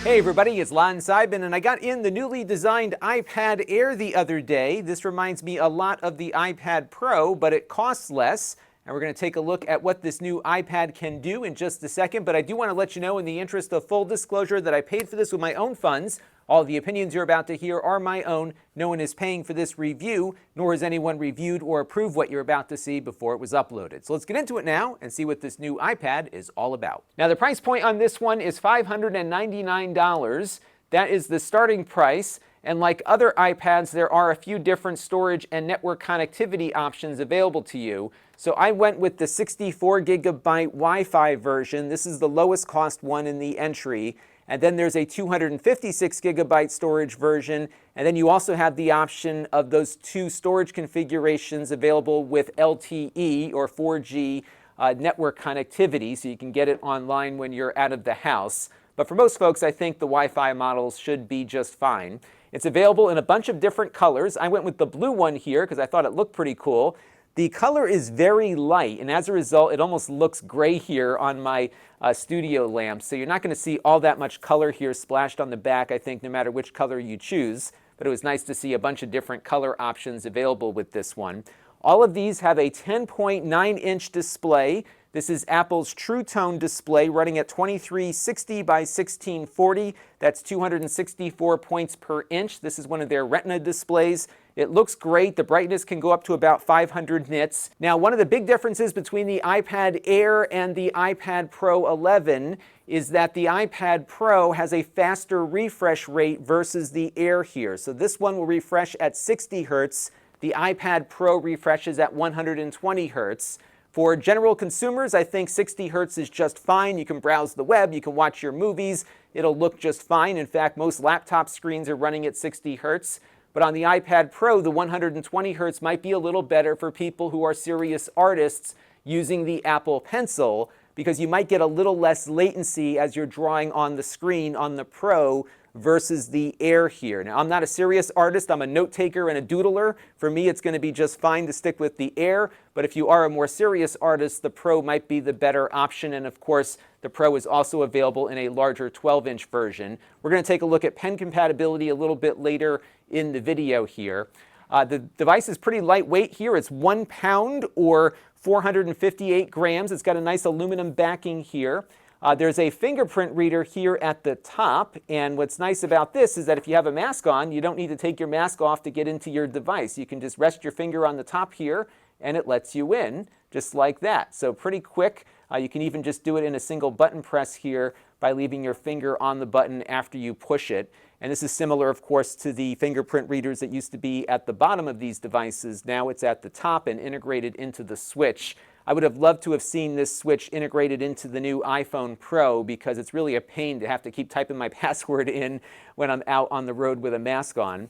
Hey everybody, it's Lon.TV, and I got in the newly designed iPad Air the other day. This reminds me a lot of the iPad Pro, but it costs less. And we're going to take a look at what this new iPad can do in just a second. But I do want to let you know, in the interest of full disclosure, that I paid for this with my own funds. All the opinions you're about to hear are my own. No one is paying for this review, nor has anyone reviewed or approved what you're about to see before it was uploaded. So let's get into it now and see what this new iPad is all about. Now, the price point on this one is $599. That is the starting price. And like other iPads, there are a few different storage and network connectivity options available to you. So I went with the 64 gigabyte Wi-Fi version. This is the lowest cost one in the entry. And then there's a 256 gigabyte storage version. And then you also have the option of those two storage configurations available with LTE or 4G network connectivity, so you can get it online when you're out of the house. But for most folks, I think the Wi-Fi models should be just fine. It's available in a bunch of different colors. I went with the blue one here because I thought it looked pretty cool. The color is very light, and as a result, it almost looks gray here on my studio lamp. So you're not going to see all that much color here splashed on the back, I think, no matter which color you choose. But it was nice to see a bunch of different color options available with this one. All of these have a 10.9-inch display. This is Apple's True Tone display running at 2360 by 1640. That's 264 points per inch. This is one of their Retina displays. It looks great. The brightness can go up to about 500 nits. Now, one of the big differences between the iPad Air and the iPad Pro 11 is that the iPad Pro has a faster refresh rate versus the Air here. So this one will refresh at 60 hertz. The iPad Pro refreshes at 120 hertz. For general consumers, I think 60 hertz is just fine. You can browse the web, you can watch your movies. It'll look just fine. In fact, most laptop screens are running at 60 hertz. But on the iPad Pro, the 120 hertz might be a little better for people who are serious artists using the Apple Pencil, because you might get a little less latency as you're drawing on the screen on the Pro versus the Air here. Now, I'm not a serious artist. I'm a note taker and a doodler. For me, it's going to be just fine to stick with the Air. But if you are a more serious artist, the Pro might be the better option. And of course, the Pro is also available in a larger 12-inch version. We're going to take a look at pen compatibility a little bit later in the video here. The device is pretty lightweight here. It's 1 pound or 458 grams. It's got a nice aluminum backing here. There's a fingerprint reader here at the top, and what's nice about this is that if you have a mask on, you don't need to take your mask off to get into your device. You can just rest your finger on the top here, and it lets you in, just like that. So pretty quick. You can even just do it in a single button press here by leaving your finger on the button after you push it. And this is similar, of course, to the fingerprint readers that used to be at the bottom of these devices. Now it's at the top and integrated into the switch. I would have loved to have seen this switch integrated into the new iPhone Pro, because it's really a pain to have to keep typing my password in when I'm out on the road with a mask on.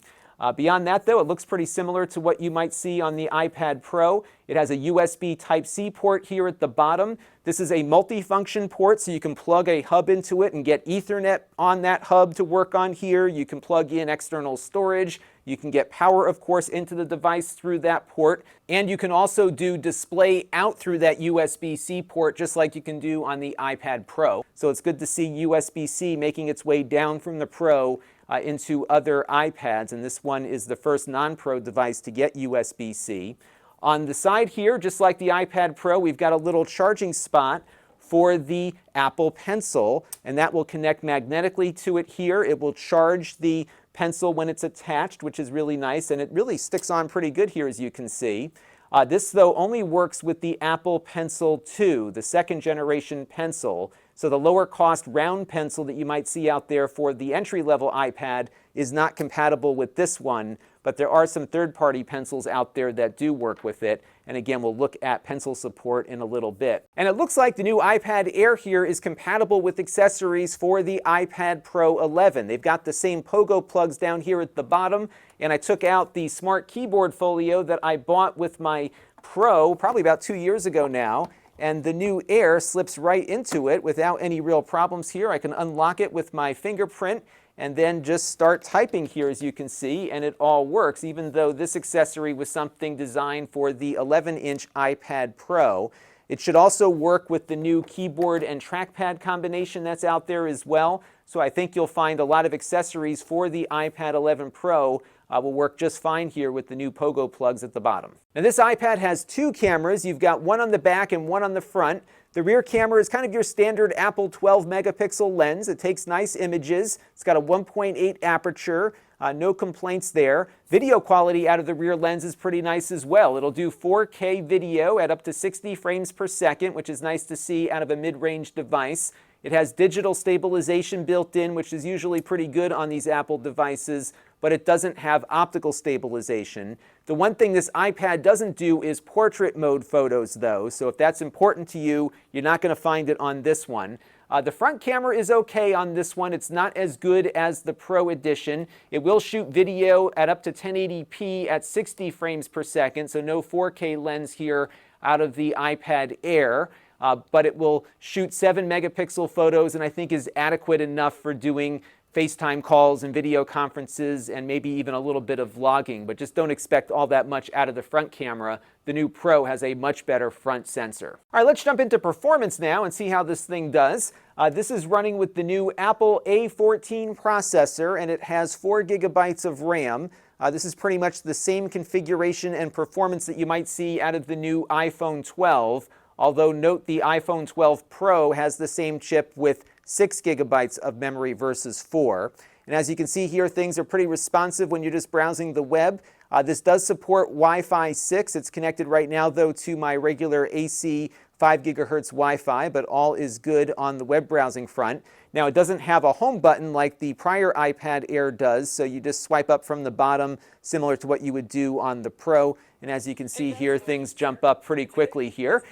Beyond that, though, it looks pretty similar to what you might see on the iPad Pro. It has a USB Type-C port here at the bottom. This is a multi-function port, so you can plug a hub into it and get Ethernet on that hub to work on here. You can plug in external storage. You can get power, of course, into the device through that port. And you can also do display out through that USB-C port, just like you can do on the iPad Pro. So it's good to see USB-C making its way down from the Pro into other iPads, and this one is the first non-Pro device to get USB-C. On the side here, just like the iPad Pro, we've got a little charging spot for the Apple Pencil, and that will connect magnetically to it here. It will charge the Pencil when it's attached, which is really nice, and it really sticks on pretty good here, as you can see. This, though, only works with the Apple Pencil 2, the second generation pencil. So the lower cost round pencil that you might see out there for the entry-level iPad is not compatible with this one, but there are some third-party pencils out there that do work with it. And again, we'll look at pencil support in a little bit. And it looks like the new iPad Air here is compatible with accessories for the iPad Pro 11. They've got the same pogo plugs down here at the bottom, and I took out the smart keyboard folio that I bought with my Pro probably about 2 years ago now. And the new Air slips right into it without any real problems here. I can unlock it with my fingerprint and then just start typing here, as you can see, and it all works, even though this accessory was something designed for the 11-inch iPad Pro. It should also work with the new keyboard and trackpad combination that's out there as well. So I think you'll find a lot of accessories for the iPad 11 Pro will work just fine here with the new pogo plugs at the bottom. Now this iPad has two cameras. You've got one on the back and one on the front. The rear camera is kind of your standard Apple 12 megapixel lens. It takes nice images. It's got a 1.8 aperture. No complaints there. Video quality out of the rear lens is pretty nice as well. It'll do 4K video at up to 60 frames per second, which is nice to see out of a mid-range device. It has digital stabilization built in, which is usually pretty good on these Apple devices, but it doesn't have optical stabilization. The one thing this iPad doesn't do is portrait mode photos though, so if that's important to you, you're not going to find it on this one. The front camera is okay on this one. It's not as good as the Pro Edition. It will shoot video at up to 1080p at 60 frames per second, so no 4K lens here out of the iPad Air. But it will shoot 7 megapixel photos and I think is adequate enough for doing FaceTime calls and video conferences and maybe even a little bit of vlogging, but just don't expect all that much out of the front camera. The new Pro has a much better front sensor. All right, let's jump into performance now and see how this thing does. This is running with the new Apple A14 processor and it has 4 gigabytes of RAM. This is pretty much the same configuration and performance that you might see out of the new iPhone 12. Although note the iPhone 12 Pro has the same chip with 6 gigabytes of memory versus 4. And as you can see here, things are pretty responsive when you're just browsing the web. This does support Wi-Fi 6. It's connected right now, though, to my regular AC 5 gigahertz Wi-Fi, but all is good on the web browsing front. Now, it doesn't have a home button like the prior iPad Air does, so you just swipe up from the bottom, similar to what you would do on the Pro. And as you can see here, things jump up pretty quickly here.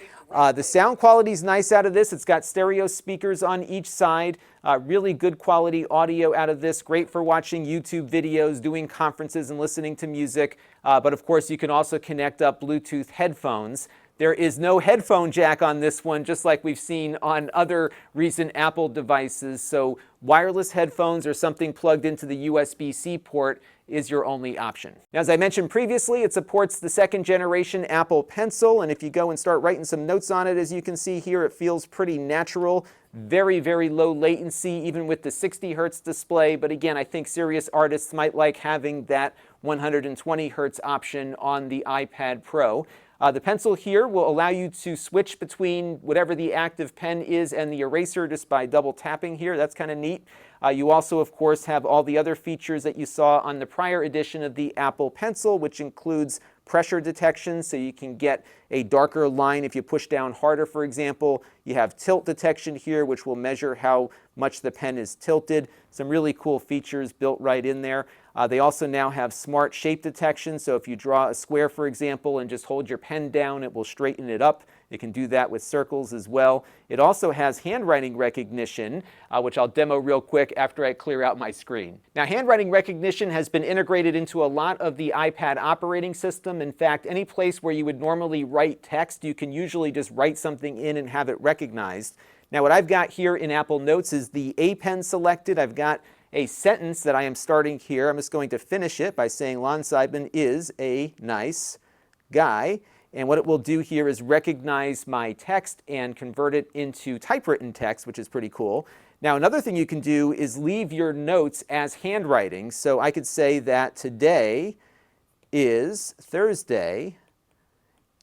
The sound quality is nice out of this. It's got stereo speakers on each side. Really good quality audio out of this. Great for watching YouTube videos, doing conferences, and listening to music. But of course, you can also connect up Bluetooth headphones. There is no headphone jack on this one, just like we've seen on other recent Apple devices. So wireless headphones or something plugged into the USB-C port is your only option. Now, as I mentioned previously, it supports the 2nd generation Apple Pencil, and if you go and start writing some notes on it, as you can see here, it feels pretty natural. Very, very low latency, even with the 60 hertz display, but again, I think serious artists might like having that 120 hertz option on the iPad Pro. The pencil here will allow you to switch between whatever the active pen is and the eraser just by double tapping here. That's kind of neat. You also, of course, have all the other features that you saw on the prior edition of the Apple Pencil, which includes pressure detection, so you can get a darker line if you push down harder, for example. You have tilt detection here, which will measure how much the pen is tilted. Some really cool features built right in there. They also now have smart shape detection, so if you draw a square, for example, and just hold your pen down, it will straighten it up. It can do that with circles as well. It also has handwriting recognition, which I'll demo real quick after I clear out my screen. Now, handwriting recognition has been integrated into a lot of the iPad operating system. In fact, any place where you would normally write text, you can usually just write something in and have it recognized. Now, what I've got here in Apple Notes is the A pen selected. I've got a sentence that I am starting here. I'm just going to finish it by saying Lon Seidman is a nice guy. And what it will do here is recognize my text and convert it into typewritten text, which is pretty cool. Now, another thing you can do is leave your notes as handwriting. So I could say that today is Thursday,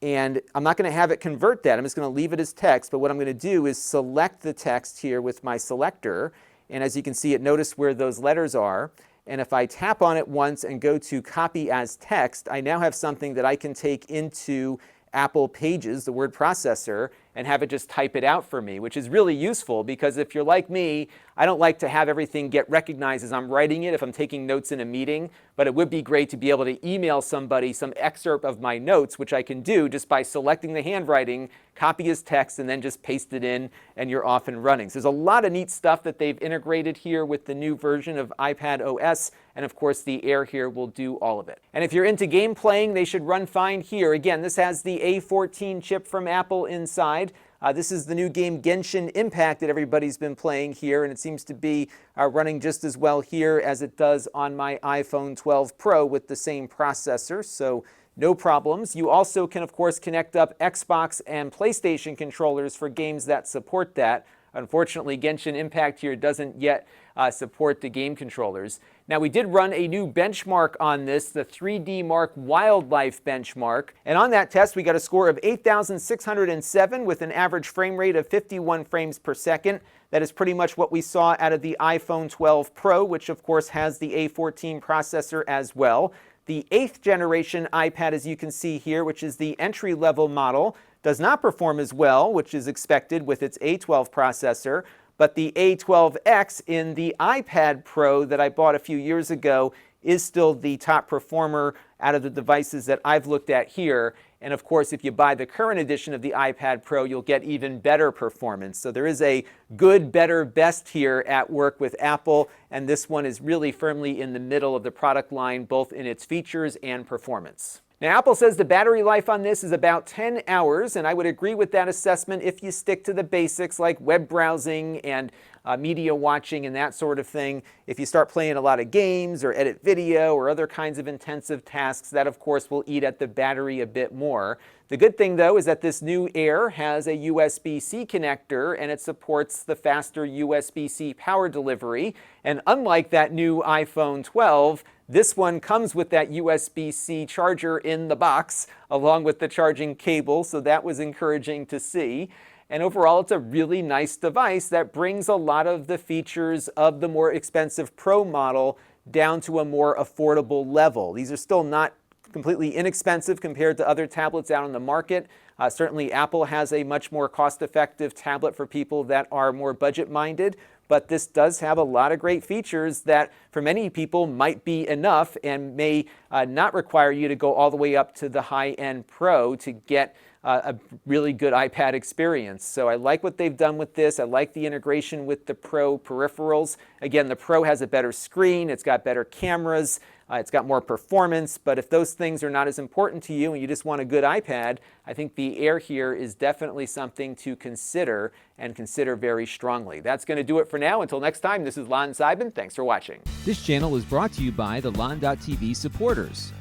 and I'm not going to have it convert that. I'm just going to leave it as text. But what I'm going to do is select the text here with my selector. And as you can see, notice where those letters are. And if I tap on it once and go to copy as text, I now have something that I can take into Apple Pages, the word processor, and have it just type it out for me, which is really useful because if you're like me, I don't like to have everything get recognized as I'm writing it if I'm taking notes in a meeting, but it would be great to be able to email somebody some excerpt of my notes, which I can do just by selecting the handwriting, copy as text, and then just paste it in, and you're off and running. So there's a lot of neat stuff that they've integrated here with the new version of iPad OS, and of course the Air here will do all of it. And if you're into game playing, they should run fine here. Again, this has the A14 chip from Apple inside. This is the new game Genshin Impact that everybody's been playing here, and it seems to be running just as well here as it does on my iPhone 12 Pro with the same processor. So no problems. You also can, of course, connect up Xbox and PlayStation controllers for games that support that. Unfortunately, Genshin Impact here doesn't yet support the game controllers. Now, we did run a new benchmark on this, the 3D Mark Wildlife benchmark. And on that test, we got a score of 8,607 with an average frame rate of 51 frames per second. That is pretty much what we saw out of the iPhone 12 Pro, which of course has the A14 processor as well. The 8th generation iPad, as you can see here, which is the entry-level model, does not perform as well, which is expected with its A12 processor. But the A12X in the iPad Pro that I bought a few years ago is still the top performer out of the devices that I've looked at here. And of course, if you buy the current edition of the iPad Pro, you'll get even better performance. So there is a good, better, best here at work with Apple, and this one is really firmly in the middle of the product line, both in its features and performance. Now, Apple says the battery life on this is about 10 hours, and I would agree with that assessment if you stick to the basics like web browsing and media watching and that sort of thing. If you start playing a lot of games or edit video or other kinds of intensive tasks, that of course will eat at the battery a bit more. The good thing though is that this new Air has a USB-C connector and it supports the faster USB-C power delivery. And unlike that new iPhone 12, this one comes with that USB-C charger in the box along with the charging cable, so that was encouraging to see. And overall, it's a really nice device that brings a lot of the features of the more expensive Pro model down to a more affordable level. These are still not completely inexpensive compared to other tablets out on the market. Certainly, Apple has a much more cost-effective tablet for people that are more budget-minded. But this does have a lot of great features that for many people might be enough and may not require you to go all the way up to the high-end Pro to get a really good iPad experience. So I like what they've done with this. I like the integration with the Pro peripherals. Again, the Pro has a better screen, it's got better cameras, it's got more performance, but if those things are not as important to you and you just want a good iPad, I think the Air here is definitely something to consider and consider very strongly. That's going to do it for now. Until next time, this is Lon.TV. Thanks for watching. This channel is brought to you by the Lon.TV supporters,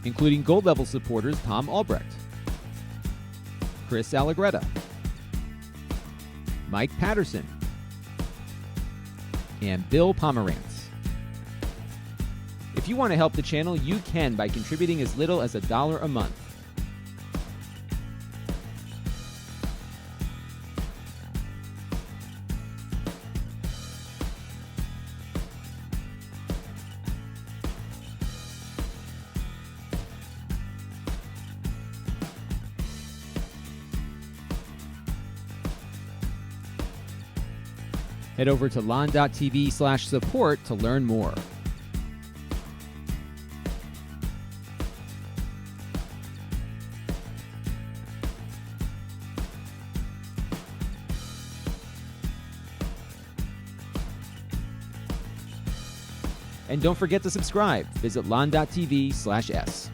including gold level supporters Tom Albrecht, Chris Allegretta, Mike Patterson, and Bill Pomerantz. If you want to help the channel, you can by contributing as little as $1 a month. Head over to lon.tv/support to learn more. And don't forget to subscribe. Visit lon.tv/s.